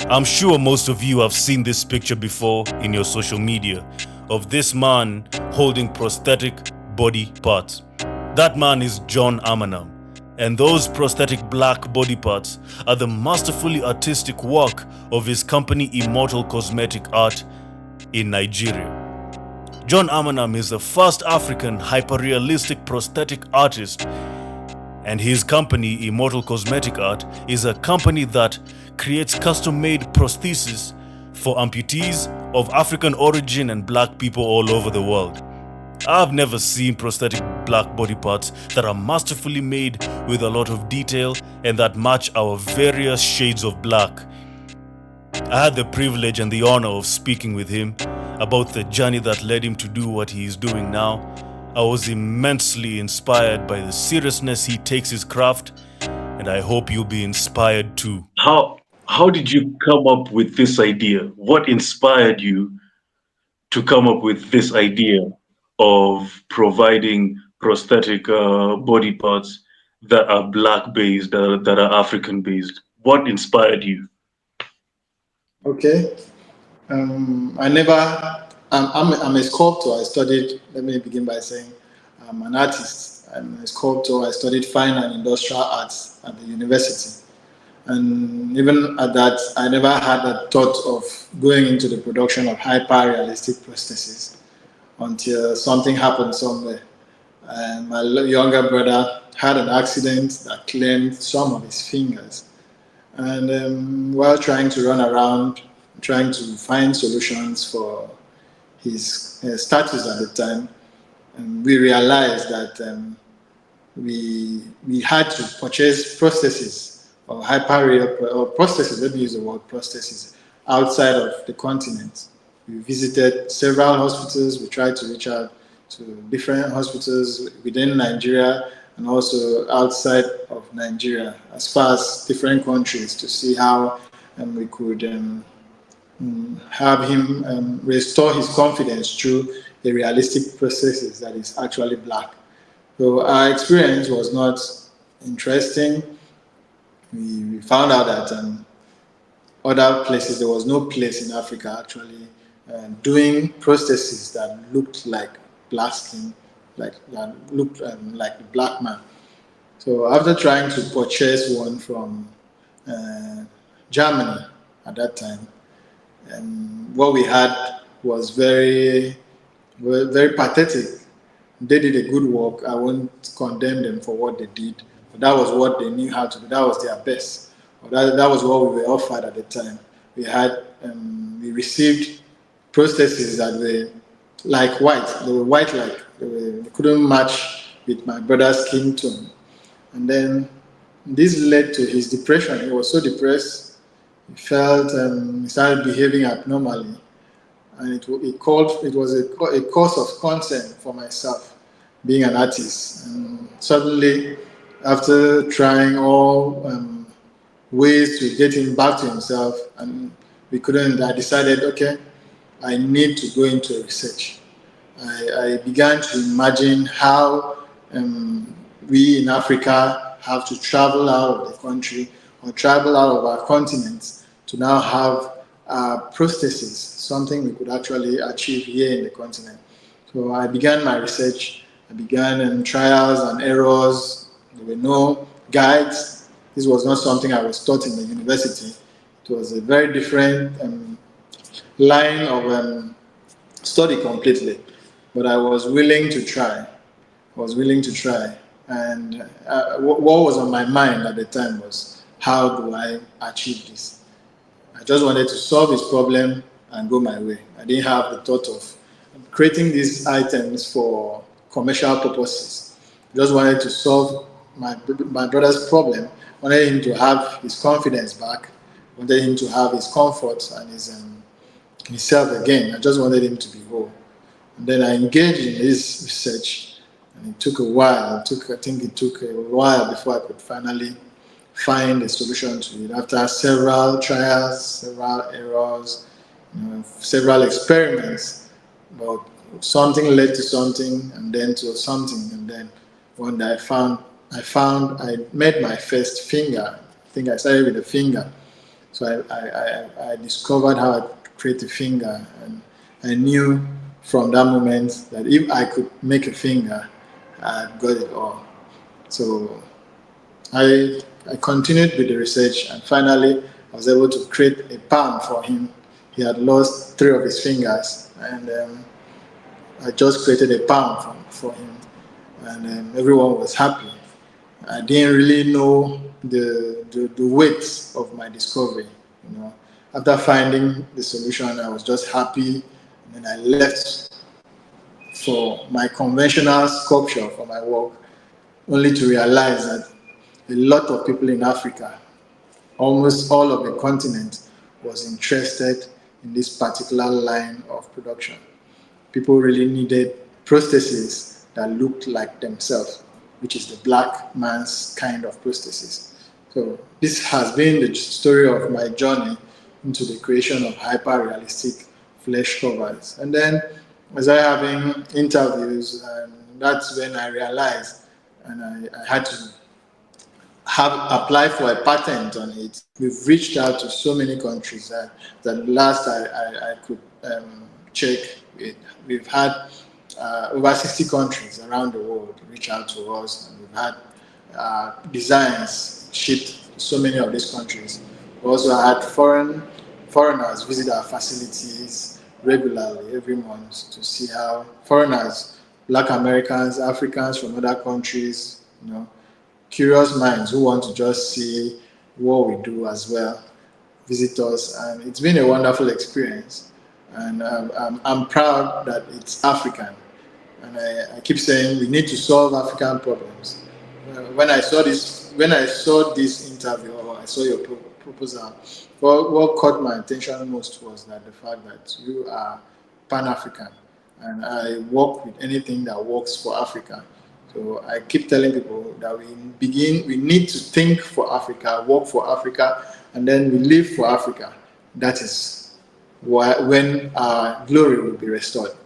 I'm sure most of you have seen this picture before in your social media of this man holding prosthetic body parts. That man is John Amanam, and those prosthetic black body parts are the masterfully artistic work of his company Immortal Cosmetic Art in Nigeria. John Amanam is the first African hyperrealistic prosthetic artist, and his company, Immortal Cosmetic Art, is a company that creates custom-made prostheses for amputees of African origin and black people all over the world. I've never seen prosthetic black body parts that are masterfully made with a lot of detail and that match our various shades of black. I had the privilege and the honor of speaking with him about the journey that led him to do what he is doing now. I was immensely inspired by the seriousness he takes his craft, and I hope you'll be inspired too. How did you come up with this idea? What inspired you to come up with this idea of providing prosthetic body parts that are black based, that are African based? What inspired you? Okay. I never. I'm a sculptor. I studied. Let me begin by saying, I'm an artist. I'm a sculptor. I studied fine and industrial arts at the university. And even at that, I never had a thought of going into the production of hyper-realistic prostheses until something happened somewhere. And my younger brother had an accident that claimed some of his fingers. And while trying to run around, trying to find solutions for his status at the time, we realized that we had to purchase prostheses or hyper or prostheses. Let me use the word prostheses outside of the continent. We visited several hospitals. We tried to reach out to different hospitals within Nigeria and also outside of Nigeria, as far as different countries, to see how we could have him restore his confidence through the realistic processes that is actually black. So our experience was not interesting. We found out that other places, there was no place in Africa actually doing prostheses that looked like black skin, like that looked like the black man. So after trying to purchase one from uh, Germany at that time, what we had was very pathetic. They did a good work. I won't condemn them for what they did, but that was what they knew how to do. That was their best. But that was what we were offered at the time. We had we received prostheses that were like white. They were white like they couldn't match with my brother's skin tone. And then this led to his depression. He was so depressed. He felt he started behaving abnormally, and it was a cause of concern for myself, being an artist. And suddenly, after trying all ways to get him back to himself, and we couldn't, I decided, okay, I need to go into research. I began to imagine how we in Africa have to travel out of the country or travel out of our continent to now have prostheses, something we could actually achieve here in the continent. So I began my research. I began trials and errors. There were no guides. This was not something I was taught in the university. It was a very different line of study completely. But I was willing to try. I was willing to try. And what was on my mind at the time was, how do I achieve this? I just wanted to solve his problem and go my way. I didn't have the thought of creating these items for commercial purposes. I just wanted to solve my brother's problem. I wanted him to have his confidence back. I wanted him to have his comfort and himself again. I just wanted him to be whole. And then I engaged in this research, and it took a while. I think it took a while before I could finally find a solution to it. After several trials, several errors, several experiments, but something led to something, and then to something, and then one day I made my first finger. I think I started with a finger, So I discovered how to create a finger, and I knew from that moment that if I could make a finger, I got it all. So I continued with the research, and finally I was able to create a palm for him. He had lost 3 of his fingers, and I just created a palm for him, and everyone was happy. I didn't really know the weight of my discovery. After finding the solution, I was just happy, and then I left for my conventional sculpture for my work, only to realize that a lot of people in Africa, almost all of the continent, was interested in this particular line of production. People really needed prostheses that looked like themselves, which is the black man's kind of prosthesis. So this has been the story of my journey into the creation of hyper-realistic flesh covers. And then as I having interviews, and that's when I realized, and I had to have applied for a patent on it. We've reached out to so many countries that last I could check it. We've had over 60 countries around the world reach out to us, and we've had designs shipped to so many of these countries. We also had foreigners visit our facilities regularly every month to see how foreigners, Black Americans, Africans from other countries, curious minds who want to just see what we do as well, visit us, and it's been a wonderful experience. And I'm proud that it's African, and I keep saying we need to solve African problems. When I saw this interview, or I saw your proposal, what caught my attention most was that the fact that you are Pan-African, and I work with anything that works for Africa. So I keep telling people that we need to think for Africa, work for Africa, and then we live for Africa. That is when our glory will be restored.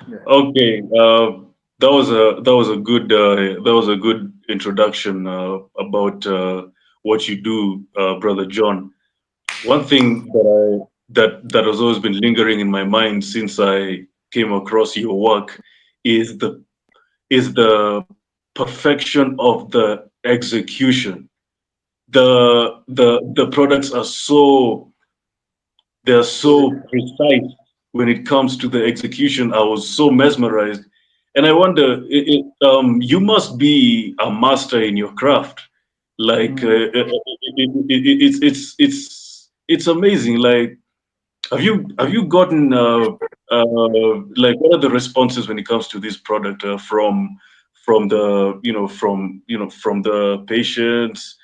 Yeah. Okay, that was a good introduction about what you do, brother John. One thing that has always been lingering in my mind since I came across your work is the perfection of the execution. The products are they're so precise when it comes to the execution. I was so mesmerized, and I wonder, you must be a master in your craft. Like it's amazing. Like, have you gotten like, what are the responses when it comes to this product from the from the patients,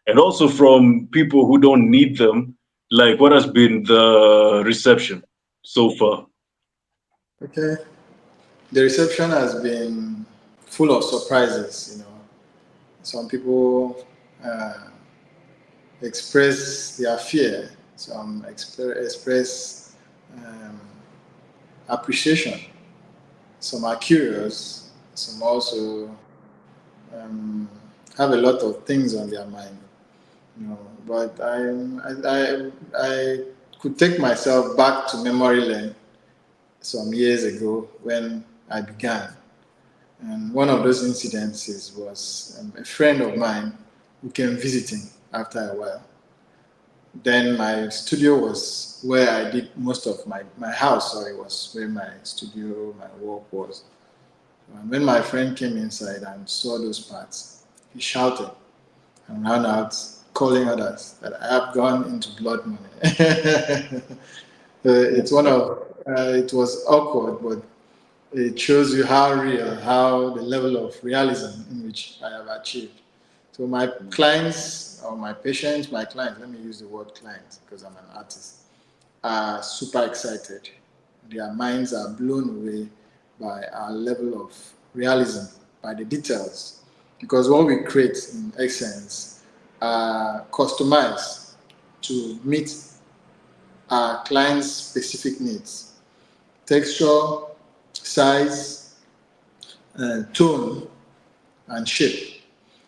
and also from people who don't need them? Like, what has been the reception so far? Okay. The reception has been full of surprises. Some people express their fear. Some express um, appreciation. Some are curious. Some also um, have a lot of things on their mind. But I could take myself back to memory lane some years ago when I began. And one of those incidences was a friend of mine who came visiting after a while. Then my studio was where I did most of my house, sorry, was where my studio, my work was. And when my friend came inside and saw those parts, he shouted and ran out calling others that I have gone into blood money. It was awkward, but it shows you how real, how the level of realism in which I have achieved. So my clients, or my patients, my clients, let me use the word clients because I'm an artist, are super excited. Their minds are blown away by our level of realism, by the details. Because what we create in essence are customized to meet our clients' specific needs. Texture, size, tone, and shape.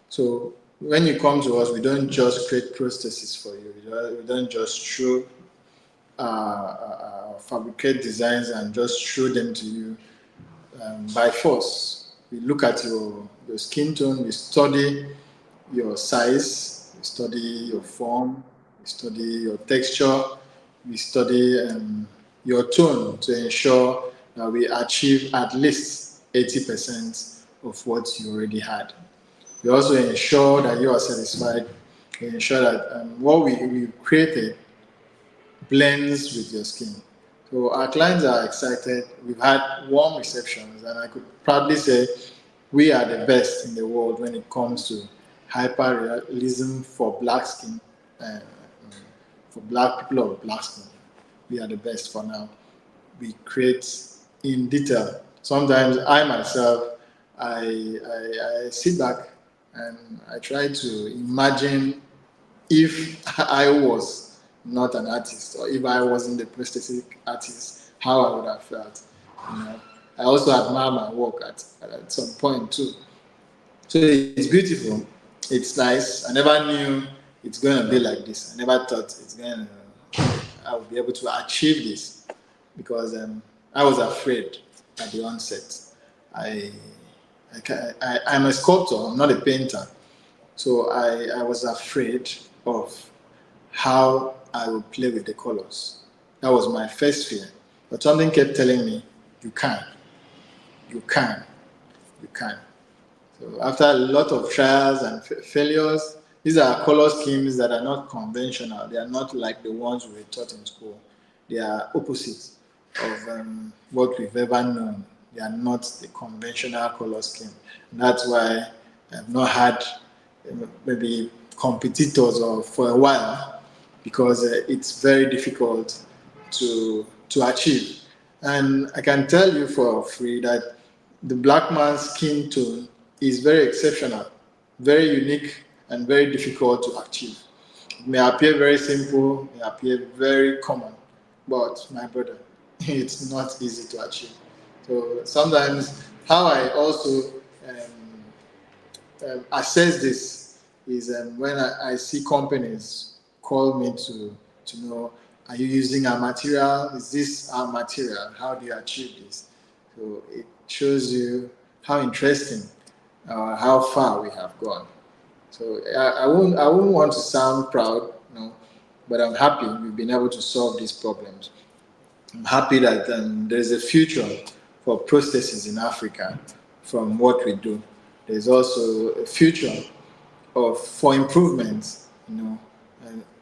So when you come to us, we don't just create prostheses for you. We don't just show, fabricate designs and just show them to you by force. We look at your skin tone, we study your size, we study your form, we study your texture, we study your tone to ensure that we achieve at least 80% of what you already had. We also ensure that you are satisfied. We ensure that what we created blends with your skin. So our clients are excited. We've had warm receptions, and I could proudly say we are the best in the world when it comes to hyperrealism for black skin, uh, for black people of black skin. We are the best for now. We create in detail. Sometimes I myself, I sit back and I try to imagine if I was not an artist, or if I wasn't a prosthetic artist, how I would have felt. You know, I also admire my work at some point too. So it's beautiful, it's nice. I never knew it's going to be like this. I never thought I would be able to achieve this because I was afraid at the onset. I, I'm a sculptor, I'm not a painter. So I was afraid of how I would play with the colors. That was my first fear. But something kept telling me, you can, you can, you can. So after a lot of trials and failures, these are color schemes that are not conventional. They are not like the ones we were taught in school. They are opposites of what we've ever known. They are not the conventional color scheme. And that's why I've not had maybe competitors or for a while because it's very difficult to achieve. And I can tell you for free that the black man's skin tone is very exceptional, very unique, and very difficult to achieve. It may appear very simple, may appear very common, but my brother, it's not easy to achieve. So sometimes how I also assess this is when I see companies call me to know, are you using our material? Is this our material? How do you achieve this? So it shows you how interesting, how far we have gone. So I wouldn't want to sound proud, but I'm happy we've been able to solve these problems. I'm happy that there's a future for prostheses in Africa from what we do. There's also a future for improvements,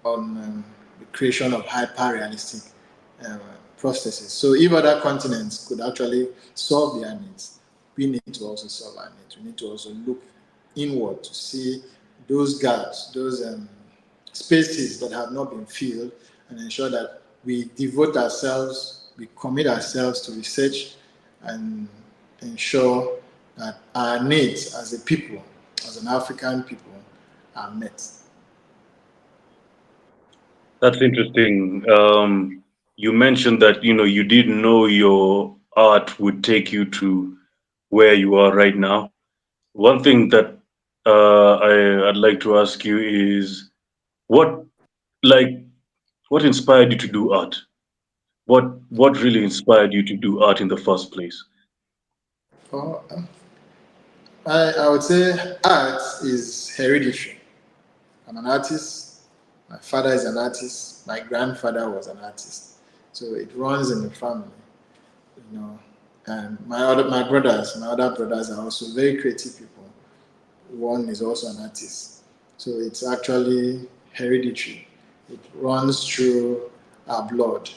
on the creation of hyper-realistic um, prostheses. So if other continents could actually solve their needs, we need to also solve our needs. We need to also look inward to see those gaps, those spaces that have not been filled, and ensure that we devote ourselves, we commit ourselves to research and ensure that our needs as a people, as an African people, are met. That's interesting. You mentioned that you didn't know your art would take you to where you are right now. One thing that I'd like to ask you is what like what inspired you to do art? What really inspired you to do art in the first place? Oh, I would say art is hereditary. I'm an artist. My father is an artist. My grandfather was an artist. So it runs in the family, you know. And my other brothers are also very creative people. One is also an artist. So it's actually hereditary. It runs through our blood.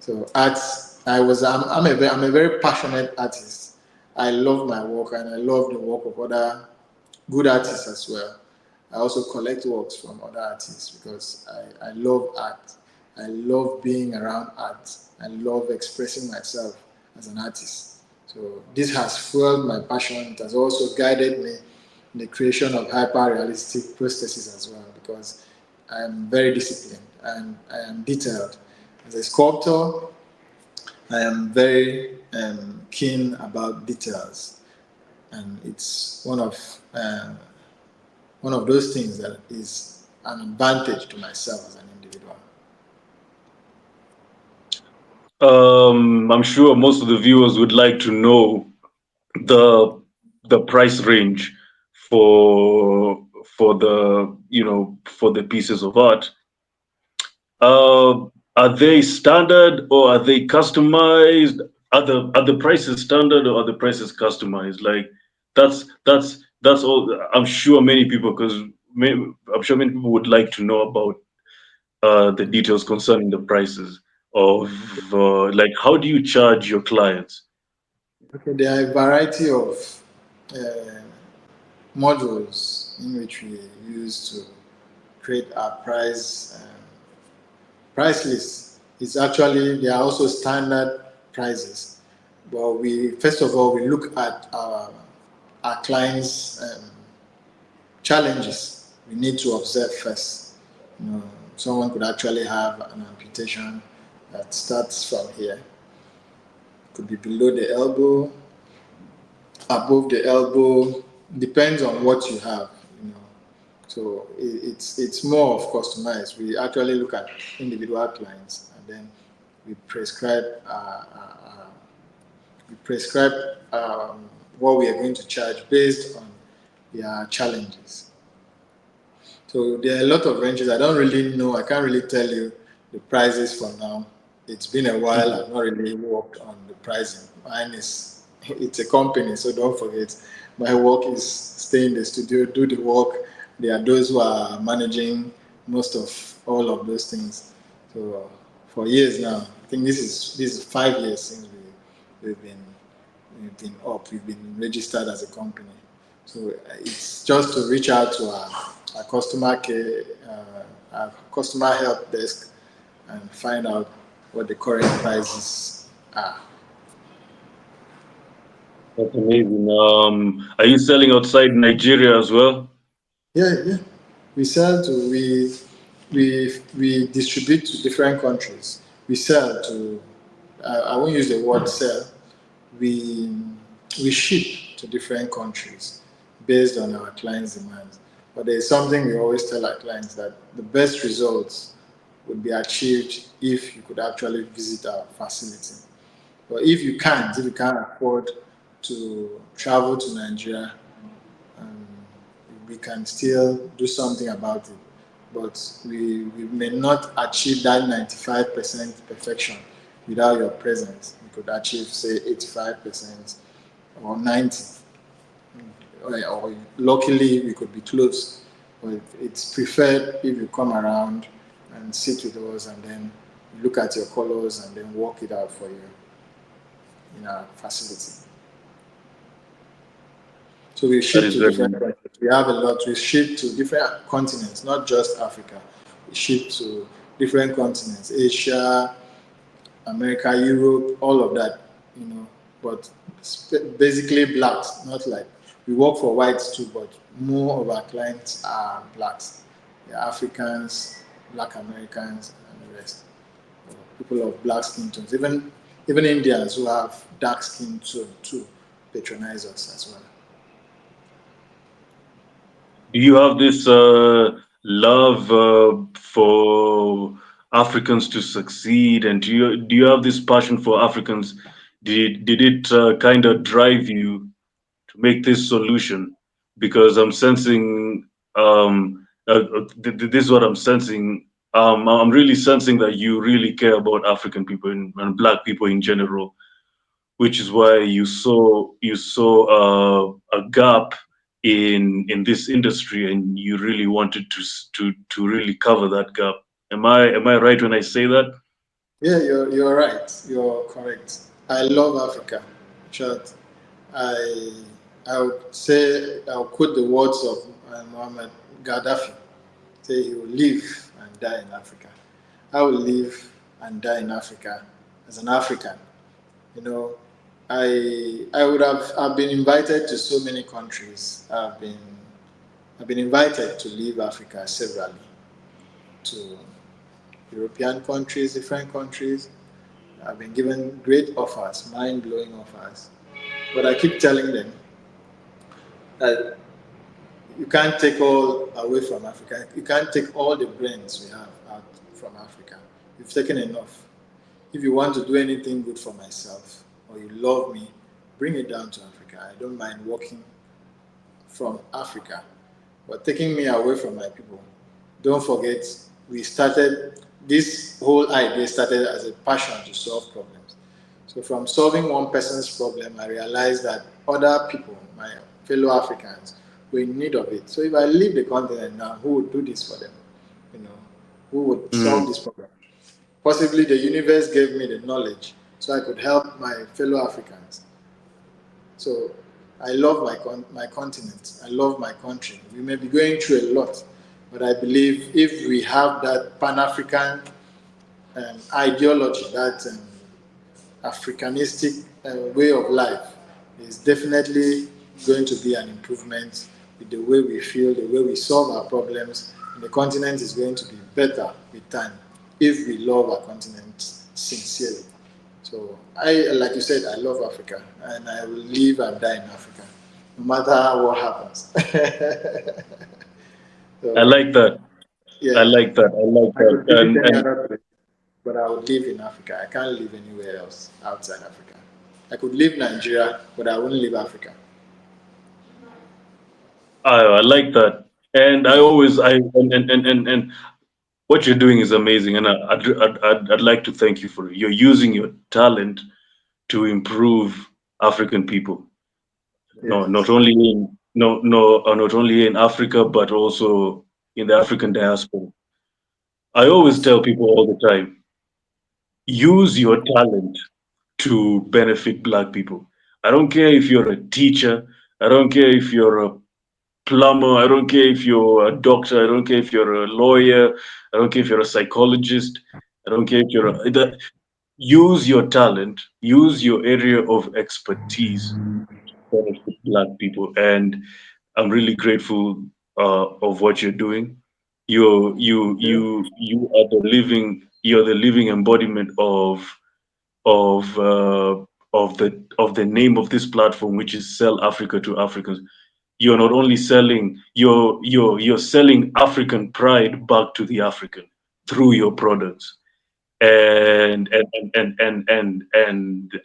So art, I'm a very passionate artist. I love my work and I love the work of other good artists as well. I also collect works from other artists because I love art. I love being around art. I love expressing myself as an artist. So this has fueled my passion. It has also guided me in the creation of hyper-realistic prostheses as well because I am very disciplined and I am detailed. As a sculptor, I am very keen about details, and it's one of one of those things that is an advantage to myself as an individual. I'm sure most of the viewers would like to know the price range for for the pieces of art. Uh, are they standard or are they customized? Are the prices standard or are the prices customized? Like that's all. I'm sure many people, I'm sure many people would like to know about the details concerning the prices of like how do you charge your clients? Okay, there are a variety of uh, modules in which we use to create our price list. It's actually, there are also standard prices, but we first of all we look at our clients' challenges. We need to observe first. Someone could actually have an amputation that starts from here. It could be below the elbow, above the elbow, depends on what you have. So it's more of customized. We actually look at individual clients and then we prescribe we prescribe what we are going to charge based on their challenges. So there are a lot of ranges. I don't really know. I can't really tell you the prices for now. It's been a while. I've not really worked on the pricing. Mine is it's a company, so don't forget. My work is stay in the studio, do the work. There are those who are managing most of all of those things. So for years now, I think this is 5 years since we've been we've been registered as a company. So it's just to reach out to our customer care, our customer help desk, and find out what the current prices are. That's amazing. Are you selling outside Nigeria as well? Yeah. We sell to we distribute to different countries. We sell to. I won't use the word sell. We we ship to different countries based on our clients' demands. But there's something we always tell our clients that the best results would be achieved if you could actually visit our facility. But if you can't afford to travel to Nigeria, um, we can still do something about it. But we may not achieve that 95% perfection without your presence. We could achieve, say, 85% or 90. Or luckily, we could be close. But it's preferred if you come around and sit with us and then look at your colors and then work it out for you in our facility. So we That ship is to very different countries. We have a lot. We ship to different continents, not just Africa. We ship to different continents, Asia, America, Europe, all of that, But basically blacks, not like we work for whites too, but more of our clients are blacks. They're Africans, Black Americans, and the rest. People of black skin tones. Even Indians who have dark skin tone too patronize us as well. Do you have this love for Africans to succeed, and do you have this passion for Africans? Did it kind of drive you to make this solution? Because I'm sensing this is what I'm sensing. I'm really sensing that you really care about African people and Black people in general, which is why you saw a gap in this industry and you really wanted to really cover that gap. Am I right when I say that? Yeah, you're right. You're correct. I love Africa. In short, I I would say I'll quote the words of Muhammad Gaddafi. Say he will live and die in Africa. I will live and die in Africa as an African. You know, I would have I've been invited to so many countries. I've been invited to leave Africa severally to European countries, different countries. I've been given great offers, mind blowing offers. But I keep telling them that you can't take all away from Africa. You can't take all the brains we have out from Africa. You've taken enough. If you want to do anything good for myself or you love me, bring it down to Africa. I don't mind working from Africa, but taking me away from my people. Don't forget, we started, this whole idea started as a passion to solve problems. So from solving one person's problem, I realized that other people, my fellow Africans, were in need of it. So if I leave the continent now, who would do this for them? You know, who would solve this problem? Possibly the universe gave me the knowledge so I could help my fellow Africans. So I love my continent. I love my country. We may be going through a lot, but I believe if we have that Pan-African ideology, that Africanistic way of life, is definitely going to be an improvement with the way we feel, the way we solve our problems, and the continent is going to be better with time if we love our continent sincerely. So like you said, I love Africa, and I will live and die in Africa, no matter what happens. I So like that. I yeah, like that. I like I could that. visit any And other place, but I would live in Africa. I can't live anywhere else outside Africa. I could live Nigeria, but I wouldn't live Africa. I like that. And I always I and what you're doing is amazing, and I'd like to thank you for it. You're using your talent to improve African people. No, not Yes. only in not only in Africa, but also in the African diaspora. I always tell people all the time, use your talent to benefit Black people. I don't care if you're a teacher. I don't care if you're a plumber. I don't care if you're a doctor. I don't care if you're a lawyer. I don't care if you're a psychologist. I don't care if you're use your talent, use your area of expertise to benefit Black people. And I'm really grateful of what you're doing. You are the living embodiment of the name of this platform, which is Sell Africa to Africans. You're not only selling, you're selling African pride back to the African through your products. And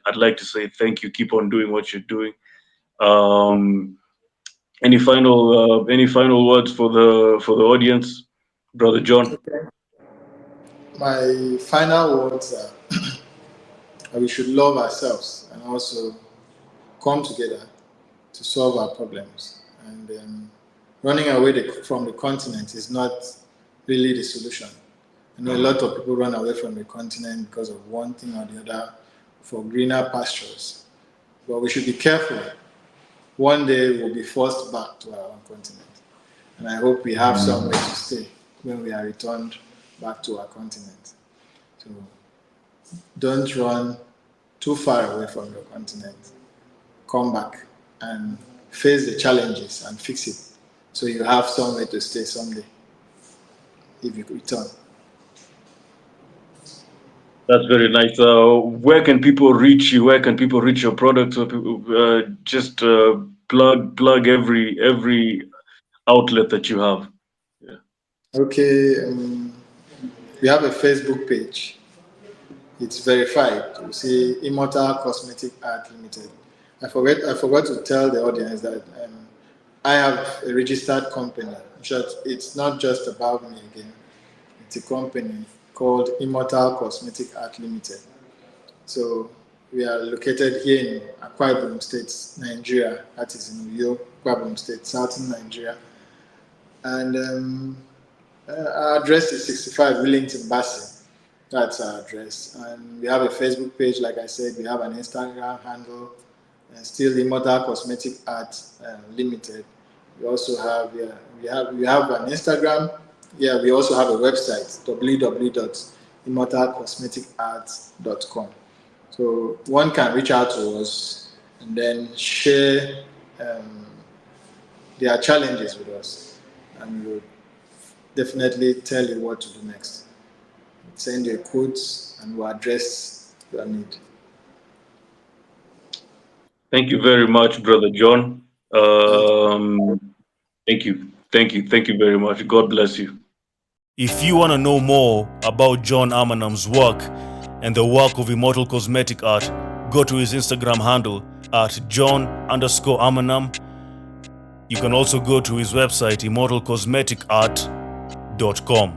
I'd like to say thank you. Keep on doing what you're doing. Um, any final words for the audience, brother John? Okay. My final words are that we should love ourselves and also come together to solve our problems. And running away from the continent is not really the solution. I know a lot of people run away from the continent because of one thing or the other for greener pastures. But we should be careful. One day we'll be forced back to our own continent. And I hope we have somewhere to stay when we are returned back to our continent. So don't run too far away from your continent. Come back and face the challenges and fix it so you have somewhere to stay someday if you return. That's very nice. Where can people reach you? Where can people reach your products? Or people, just plug every outlet that you have. Yeah. Okay, we have a Facebook page. It's verified. You see Immortal Cosmetic Art Limited. I forgot to tell the audience that I have a registered company. In short, it's not just about me again. It's a company called Immortal Cosmetic Art Limited. So we are located here in Akwa Ibom State, Nigeria. That is in Uyo, Akwa Ibom State, southern Nigeria. And our address is 65 Willington Bassey. That's our address. And we have a Facebook page, like I said. We have an Instagram handle, still Immortal Cosmetic Art Limited. We also have, we have an Instagram. Yeah, we also have a website, www.immortalcosmeticart.com. So one can reach out to us and then share their challenges with us, and we'll definitely tell you what to do next. Send your quotes and we'll address your need. Thank you very much, brother John. Thank you. Um, Thank you. Thank you. Thank you very much. God bless you. If you want to know more about John Amanam's work and the work of Immortal Cosmetic Art, go to his Instagram handle at John_Amanam. You can also go to his website, immortalcosmeticart.com.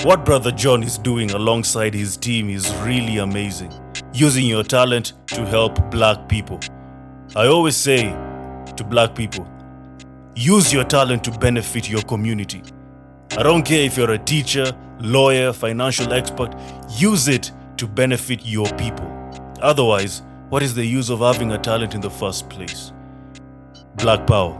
What Brother John is doing alongside his team is really amazing, using your talent to help black people. I always say to black people, use your talent to benefit your community. I don't care if you're a teacher, lawyer, financial expert, use it to benefit your people. Otherwise, what is the use of having a talent in the first place? Black Power.